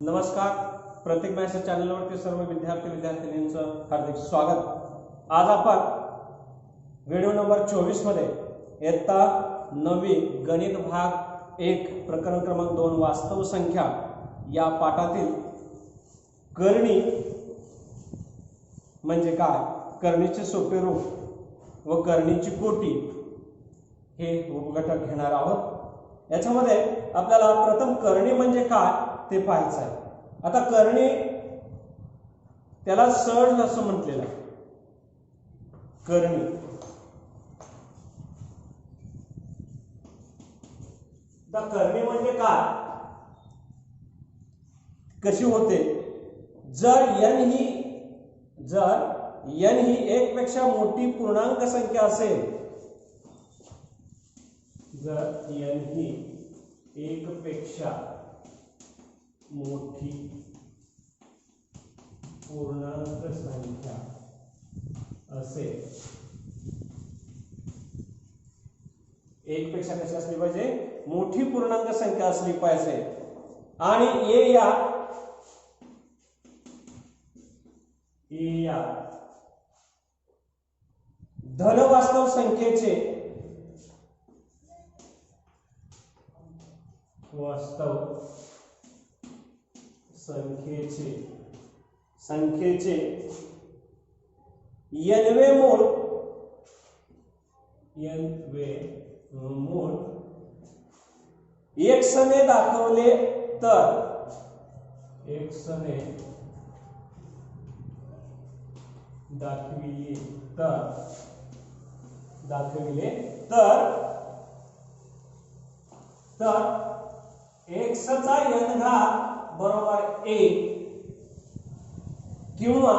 नमस्कार. प्रतीक मॅथ्स चॅनलवरती सर्व विद्यार्थ्यांचं हार्दिक स्वागत. आज आपण व्हिडिओ नंबर 24 मध्ये इयत्ता 9वी गणित भाग 1 प्रकरण क्रमांक 2 वास्तव संख्या या पाठातील करणी म्हणजे काय, करणीचे सोपे रूप व करणीची कोटी हे उपघटक घेणार आहोत. याच्यामध्ये आपल्याला प्रथम करणी म्हणजे काय ते पाहायचं आहे. आता करणी त्याला सहज असं म्हटलेलं आहे. करणी करणी म्हणजे काय, कशी होते, जर n ही एक पेक्षा मोठी पूर्णांक संख्या असेल, जर n ही एक पेक्षा मोठी पूर्णांक संख्या असेल, एक पेक्षा कशी असली पाहिजे, मोठी पूर्णांक संख्या असली पाहिजे, आणि ए या धन वास्तव संख्येचे nवे मूळ x ने दाखवले तर x चा n घात बरोबर 1 किंवा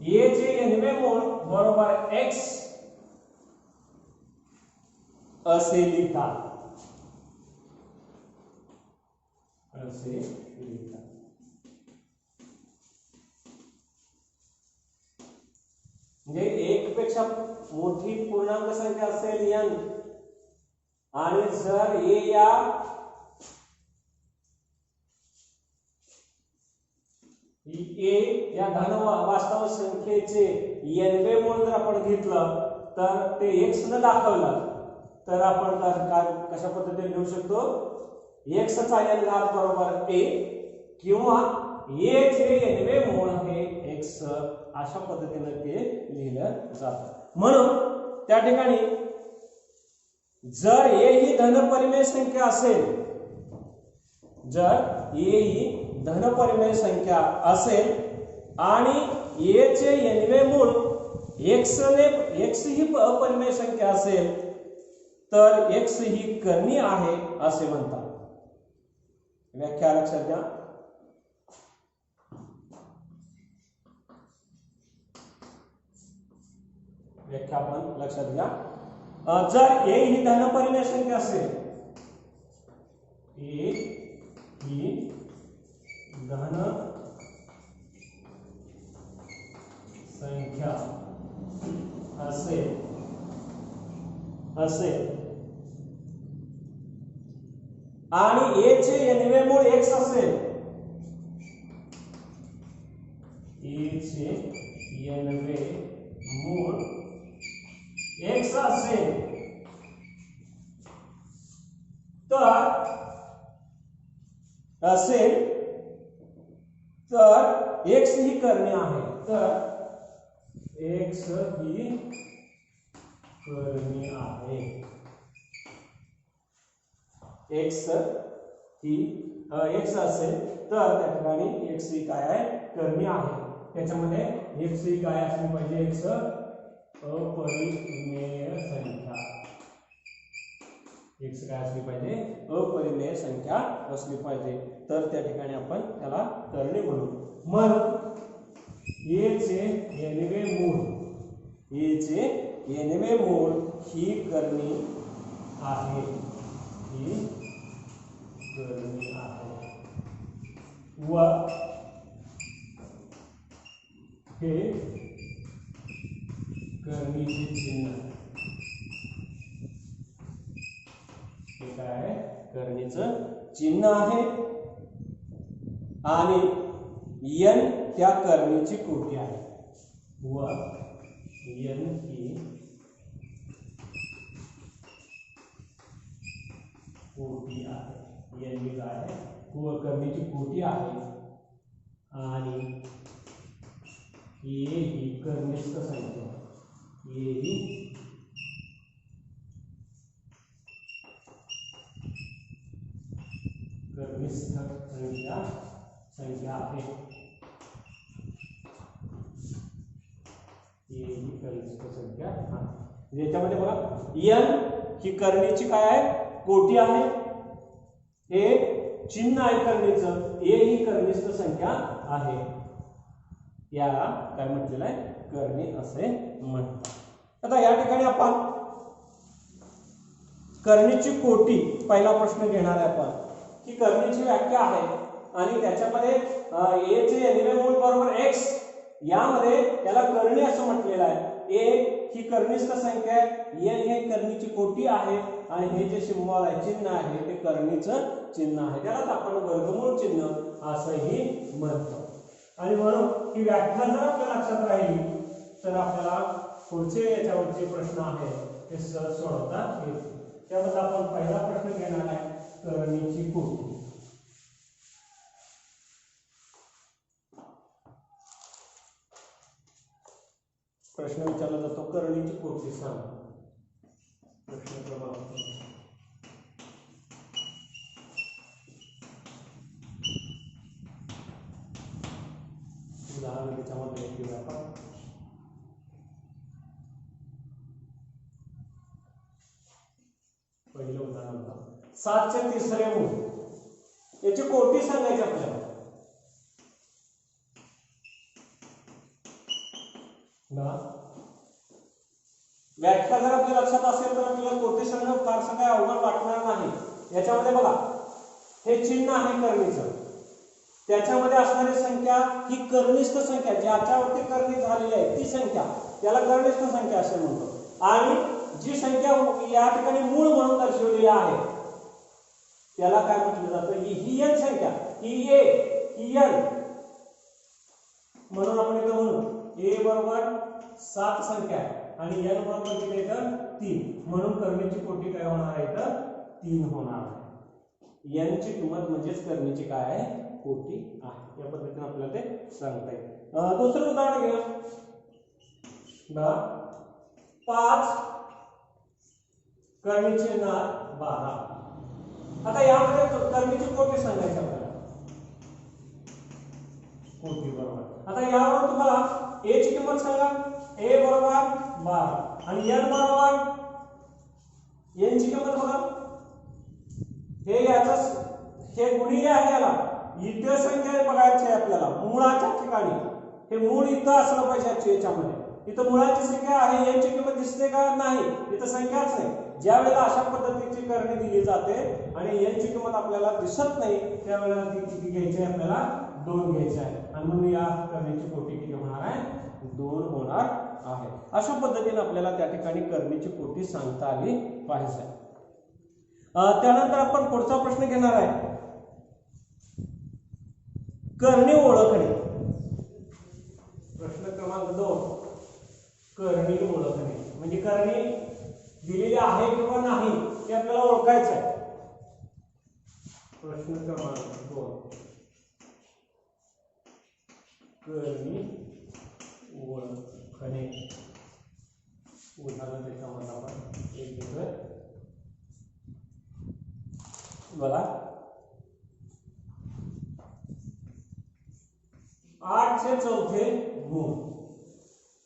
a चे nवे मूळ बरोबर x असे लिहा. म्हणजे एक पेक्षा मोठी पूर्णांक संख्या असेल n, आणि जर a या धन वास्तव संख्येचे nवे मूळ जर आपण घेतलं तर ते x ने दाखवलं तर आपण कशा पद्धतीने लिहू शकतो, x चा n घात बरोबर a किंवा a चे nवे मूळ हे x अशा पद्धतीने ते लिहिलं जातं. म्हणून त्या ठिकाणी जर a ही धनपरिमेय संख्या असेल, आणि a चे nवे मूळ x ही अपरिमेय संख्या असेल तर x ही करणी आहे असे म्हणतात. व्याख्या लक्षात घ्या. व्याख्या आपण लक्षात घ्या. जर a ही धनपरिमेय संख्या असेल, a ही धन संख्या असेल आणि a चे nवे मूळ x असेल, a चे nवे मूळ x असेल तर x ही करणी आहे. तर x ही करणी आहे. x असेल तर त्या ठिकाणी x ही काय आहे, करणी आहे. त्याच्यामध्ये x ही काय असली पाहिजे, x अपरिमेय संख्या. x काय असली पाहिजे, अपरिमेय संख्या असली पाहिजे. तर त्या ठिकाणी आपण त्याला करणी म्हणू. मग a चे nवे मूळ ही करणी आहे, व हे करणीचे चिन्ह हे काय आहे करणीचं चिन्ह आहे आणि n त्या करणीची कोटी आहे व n ही कोटी आहे n ही काय आहे करणीची कोटी आहे आणि a ही कर्निष्ठ संख्या a ही कर्निष्ठ संख्या आहे ही कर्निष्ठ संख्या आहे याच्यामध्ये बघा n ही करणीची काय आहे कोटी आहे हे चिन्ह आहे करणीचं a ही कर्निष्ठ संख्या आहे याला काय म्हटलेलं आहे करणी असे म्हणतात आता या ठिकाणी आपण करणीची कोटी पहिला प्रश्न घेणार आहे आपण की करणीची व्याख्या आहे आणि त्याच्यामध्ये a चे एनवे मूळ बरोबर x यामध्ये त्याला करणी असं म्हटलेलं आहे a ही कर्निष्ठ संख्या आहे n हे करणीची कोटी आहे आणि हे जे सिंबॉल आहे चिन्ह आहे ते करणीचं चिन्ह आहे त्यालाच आपण वर्गमूळ चिन्ह असंही म्हणतो आणि म्हणून ही व्याख्या जर आपल्या लक्षात राहिली तर आपल्याला पुढचे याच्यावरचे प्रश्न आहेत ते सहज सोडवता येतील त्यामध्ये आपण पहिला प्रश्न घेणार आहे करणीची कोटी प्रश्न विचारला जातो करणीची कोटी सांग प्रश्न क्रमांक उदाहरण त्याच्यामध्ये घेऊया आपण पहिलं उदाहरण 7 चे तिसरे मूळ याची कोटी सांगायची आपल्याला व्याख्या जर आपल्या लक्षात असेल तर आपल्याला कोटी सांगणं फारसं काय अवघड वाटणार नाही याच्यामध्ये बघा हे चिन्ह आहे करणीचं त्याच्यामध्ये असणारी संख्या ही कर्निष्ठ संख्या ज्याच्यावरती करणी झालेली आहे ती संख्या त्याला कर्निष्ठ संख्या असे म्हणतो आणि जी संख्या या ठिकाणी मूळ म्हणून दर्शवलेली आहे त्याला काय म्हटलं जातं ही n संख्या ही a ही n म्हणून आपण इथं म्हणू a बरोबर 7 संख्या आहे आणि n बरोबर किती येतं 3 म्हणून करणीची कोटी काय होणार आहे तर 3 होणार आहे n ची किंमत म्हणजेच करणीची काय आहे कोटी आहे या पद्धतीने आपल्याला ते सांगता येईल दुसरं उदाहरण घेऊया 5 करणीचे नार 12 आता यामध्ये करणीची कोटी सांगायची आपल्याला कोटी बरोबर आता यावर तुम्हाला a ची किंमत सांगा a बरोबर 12 आणि n बरोबर n ची किंमत बघा हे याचा हे गुणिले आहे याला इथे संख्या बघायची आहे आपल्याला मुळाच्या ठिकाणी हे मूळ इथं असलं पाहिजे याच्यामध्ये इथं मुळाची संख्या आहे n ची किंमत दिसते का नाही इथं संख्याच नाही ज्या वेळेला अशा पद्धतीची करणी दिली जाते आणि n ची किंमत आपल्याला दिसत नाही त्यावेळेला ती किती घ्यायची आहे आपल्याला 2 घ्यायची आहे आणि म्हणून या करणीची कोटी किती होणार आहे 2 होणार आहे अशा पद्धतीने आपल्याला त्या ठिकाणी करणीची कोटी सांगता आली पाहिजे त्यानंतर आपण पुढचा प्रश्न घेणार आहे करणी ओळखणे प्रश्न क्रमांक 2 करणी ओळखणे म्हणजे करणी दिलेली आहे किंवा नाही हे आपल्याला ओळखायचं आहे प्रश्न क्रमांक 2 करणी ओळखणे उदाहरण त्याच्यामध्ये आपण एक घेतोय बघा 8 चे चौथे गुण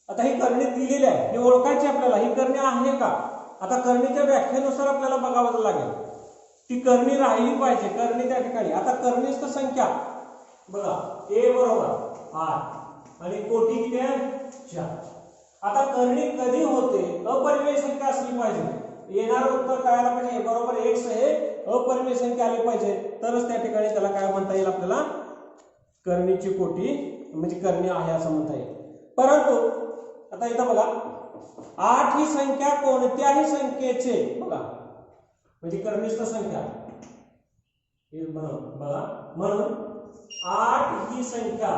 आता ही करणी दिलेली आहे हे ओळखायची आपल्याला ही करणी आहे का आता करणीच्या व्याख्येनुसार आपल्याला बघावं लागेल ती करणी राहिली पाहिजे करणी त्या ठिकाणी आता कर्निष्ठ संख्या बघा a बरोबर 8 आणि कोटी किती आहे 4 आता करणी कधी होते अपरिमेय संख्या असली पाहिजे येणारं उत्तर काय आलं पाहिजे बरोबर x हे अपरिमेय संख्या आली पाहिजे तरच त्या ठिकाणी त्याला काय म्हणता येईल आपल्याला करणीची कोटी म्हणजे करणी आहे असं म्हणता येईल परंतु आता इथं बघा 8 ही संख्या कोणत्याही संख्येचे बघा म्हणजे कर्निष्ठ संख्या हे बघा, म्हणून 8 ही संख्या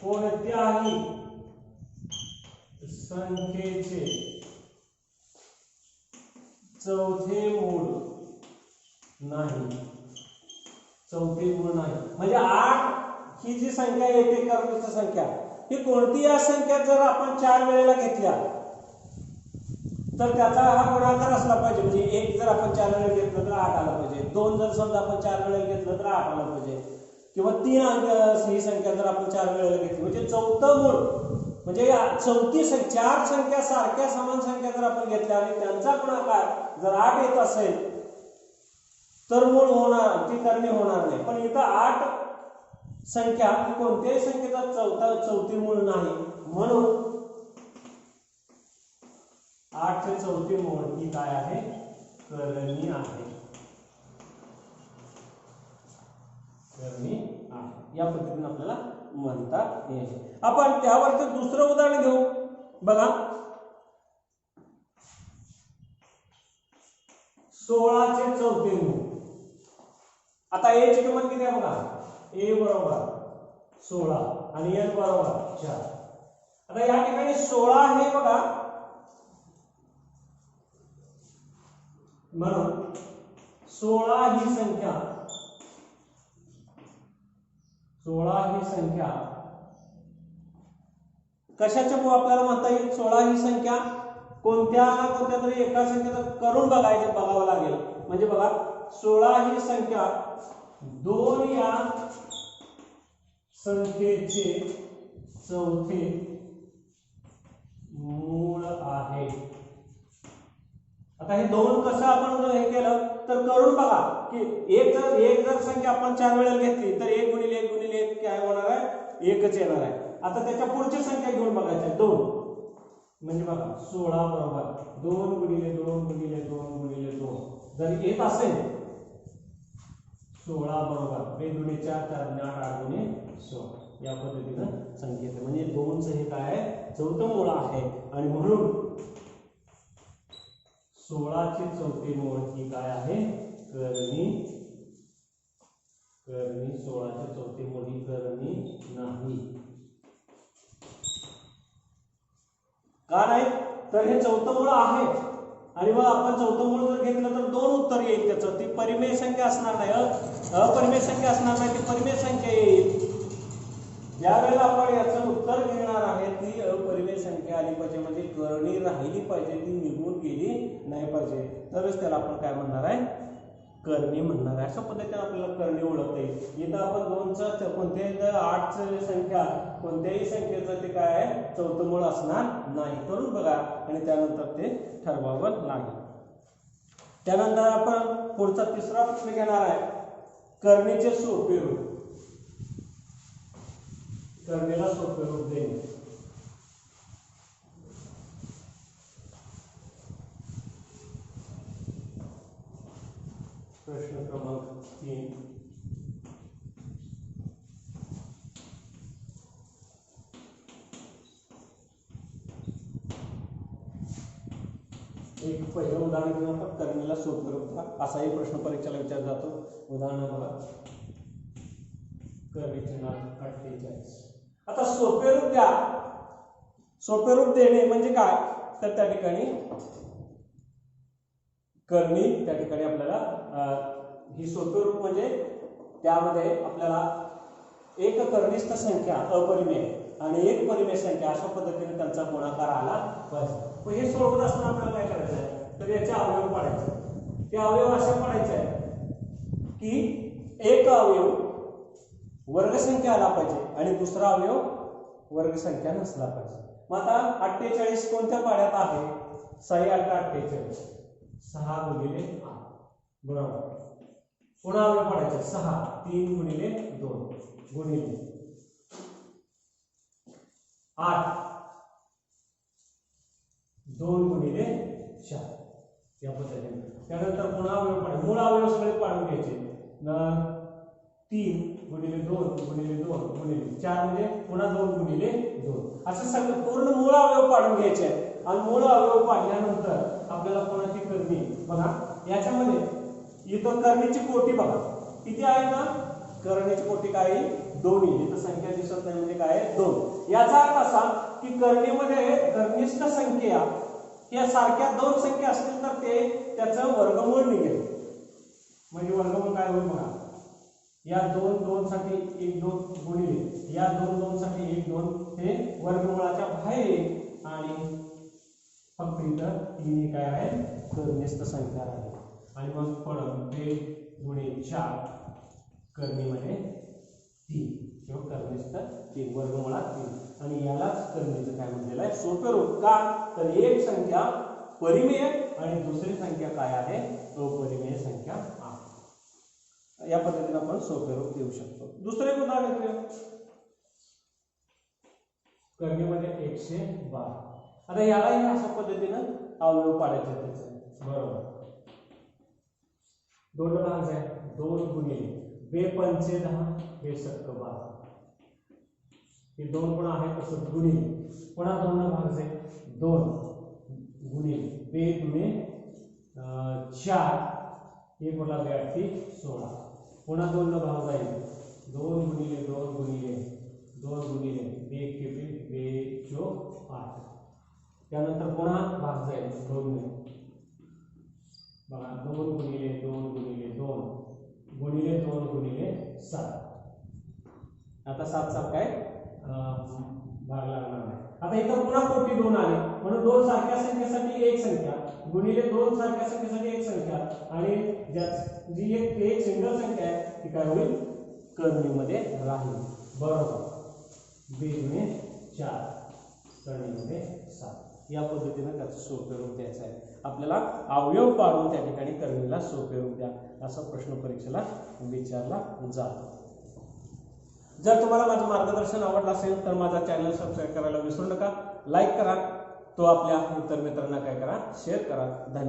कोणत्याही संख्येचे चौथे मूळ नाही. चौथे मूळ नाही म्हणजे 8 ही जी संख्या येते कर्निष्ठ संख्या, ही कोणतीही संख्या जर आपण 4 वेळेला घेतल्या तर त्याचा हा गुणाकार असला पाहिजे. म्हणजे 1 जर आपण 4 वेळेला घेतलं तर 8 आला पाहिजे. 2 जर समजा आपण 4 वेळेला घेतलं तर 8 आला पाहिजे. किंवा 3 ही संख्या जर आपण 4 वेळेला घेतली म्हणजे चौथं मूळ, म्हणजे चौथी 4 संख्या सारख्या समान संख्या जर आपण घेतल्या आणि त्यांचा गुणाकार जर 8 येत असेल तर मूळ होणार, ती करणी होणार नाही. पण इथं 8 संख्या कोणत्याही संख्येचा चौथी मूळ नाही, म्हणून 8 चे चौथे मूळ ही काय आहे? करणी आहे. करणी आहे या पद्धतीने आपल्याला म्हणता येईल. आपण त्यावरती दुसरं उदाहरण घेऊ. बघा, 16 चे चौथे मूळ. आता a ची किंमत किती आहे बघा, a बरोबर 16 आणि n बरोबर 4. आता या ठिकाणी 16 हे बघा, म्हणून 16 ही संख्या कशाच्या मूळ आपल्याला म्हणता येईल? 16 ही संख्या कोणत्या ना कोणत्या तरी एका संख्येचं करून बघावं लागेल. म्हणजे बघा, 16 ही संख्या 2 या संख्येचे चौथे मूळ आहे. आता हे 2 कसं आपण हे केलं तर करून बघा की एक जर संख्या आपण 4 वेळेला घेतली तर 1 गुणिले 1 गुणिले 1 काय होणार आहे? 1च येणार आहे. आता त्याच्या पुढची संख्या घेऊन बघायची 2, म्हणजे बघा 16 बरोबर 2 गुणिले 2 गुणिले 2 गुणिले 2 जर येत असेल 16 बरोबर 2 गुणिले 4 4 गुणिले 8 8 गुणिले 16 या पद्धतीनं संख्या येते. म्हणजे 2 चं हे काय आहे? चौथं मूळ आहे. आणि म्हणून 16 चे चौथे मूळ ही काय आहे? करणी. 16 चे चौथे मूळ ही करणी नाही. का नाही? तर हे चौथं मूळ आहे आणि मग आपण चौथं मूळ जर घेतलं तर 2 उत्तर येईल त्याचं. ती परिमेय संख्या असणार नाही, अपरिमेय संख्या असणार नाही, ती परिमेय संख्या येईल. ज्यावेळेला आपण याचं उत्तर घेणार आहे ती अपरिमेय संख्या आली पाहिजे, म्हणजे करणी राहिली पाहिजे, ती निघून गेली नाही पाहिजे, तरच त्याला आपण काय म्हणणार आहे? करणी म्हणणार आहे. अशा पद्धतीने आपल्याला करणी ओळखता येईल. इथं आपण 2चं कोणत्याही 8ची संख्या कोणत्याही संख्येचं ते काय आहे? चौथं मूळ असणार नाही. करून बघा आणि त्यानंतर ते ठरवावं लागेल. त्यानंतर आपण पुढचा तिसरा प्रश्न घेणार आहे, करणीचे सोपे रूप. करणीला सोपे रूप देणे. प्रश्न क्रमांक 3. एक पहिलं उदाहरण घेऊन आपण करणीला सोपे रूप असाही प्रश्न परीक्षेला विचारला जातो. उदाहरण बघा, करणीचे नाव 48. आता सोपे रूप द्या. सोपे रूप देणे म्हणजे काय? तर त्या ठिकाणी करणी, त्या ठिकाणी आपल्याला ही सोपे रूप म्हणजे त्यामध्ये आपल्याला एक कर्निष्ठ संख्या अपरिमेय आणि एक परिमेय संख्या अशा पद्धतीने त्यांचा गुणाकार आला पाहिजे. मग हे सोडवत असताना आपल्याला काय करायचं आहे? तर याचे अवयव पाडायचे. ते अवयव असे पाडायचे आहे की एक अवयव वर्गसंख्या आला पाहिजे आणि दुसरा अवयव वर्गसंख्या नसला पाहिजे. मग आता 48 कोणत्या पाड्यात आहे? 6 8 48 6 गुणिले 8 बरोबर. पुन्हा अवयव पाडायचे 6 3 गुणिले 2 गुणिले 8 2 गुणिले 4 या पद्धतीने. त्यानंतर पुन्हा अवयव पाडायचे. मूळ अवयव सगळे पाडून घ्यायचे. 3 गुणिले 2 गुणिले 2 गुणिले 4 म्हणजे पुन्हा 2 गुणिले 2 असं सगळं पूर्ण मूळ अवयव अवयव पाडून घ्यायचे आहेत आणि मूळ अवयव पाडल्यानंतर आपल्याला कोणाची करणी बघा याच्यामध्ये इथं करणीची कोटी बघा किती आहे ना करणीची कोटी काय दोन्ही इथं संख्या दिसत नाही म्हणजे काय 2 याचा अर्थ असा की करणीमध्ये कर्निष्ठ संख्या या सारख्या 2 संख्या असतील तर ते त्याचं वर्गमूळ निघेल म्हणजे वर्गमूळ काय होईल बघा या 2 साठी 1 2 गुणिले या 2 साठी 1 2 हे वर्गमूळाच्या बाहेर येईल आणि फक्त इथं 3 काय आहे कर्निष्ठ संख्या आहे आणि मग परत 2 गुणिले 4 करणीमध्ये 3 किंवा कर्निष्ठ 3 वर्गमूळात 3 आणि यालाच करणीचं काय म्हटलेलं आहे सोपे रूप का तर एक संख्या परिमेय आणि दुसरी संख्या काय आहे अपरिमेय संख्या आहे या पद्धतीने आपण सोपे रूप देऊ शकतो दुसरे उदाहरण घेऊया करणीमध्ये 112 आता यालाही अशा पद्धतीने अवयव पाडायचे त्याचे बरोबर 2 भाग आहे 2 गुणिले 2 पंचे 10 2 सत्क 12 हे 2 पुन्हा आहे तसंच गुणिले पुन्हा 2 भाग आहे 2 गुणिले 2 गुणे 4 1 बोला 2 16 पुन्हा 2 भाग जाईल 2 गुणिले 2 गुणिले 2 गुणिले 2 के 2 8 त्यानंतर पुन्हा भाग जाईल 2 बघा 2 गुणिले 2 गुणिले 2 गुणिले 2 गुणिले 7 आता 7 7 काय भाग लागणार नाही आता इथं पुन्हा कोटी 2 आले म्हणून 2 सारख्या संख्येसाठी एक संख्या गुणिले 2 सारख्या संख्येसाठी एक संख्या आणि जी एक सिंगल संख्या आहे ती काय होईल करणीमध्ये राहील बरोबर 2 गुणे 4 करणीमध्ये 7 या पद्धतीने त्याचं सोपे रूप द्यायचं आहे आपल्याला अवयव पाडून त्या ठिकाणी करणीला सोपे रूप द्या असा प्रश्न परीक्षेला विचारला जातो जर तुम्हाला माझं मार्गदर्शन आवडलं असेल तर माझा चॅनल सबस्क्राईब करायला विसरू नका लाईक करा तो आपल्या इतर मित्रांना काय करा शेअर करा धन्यवाद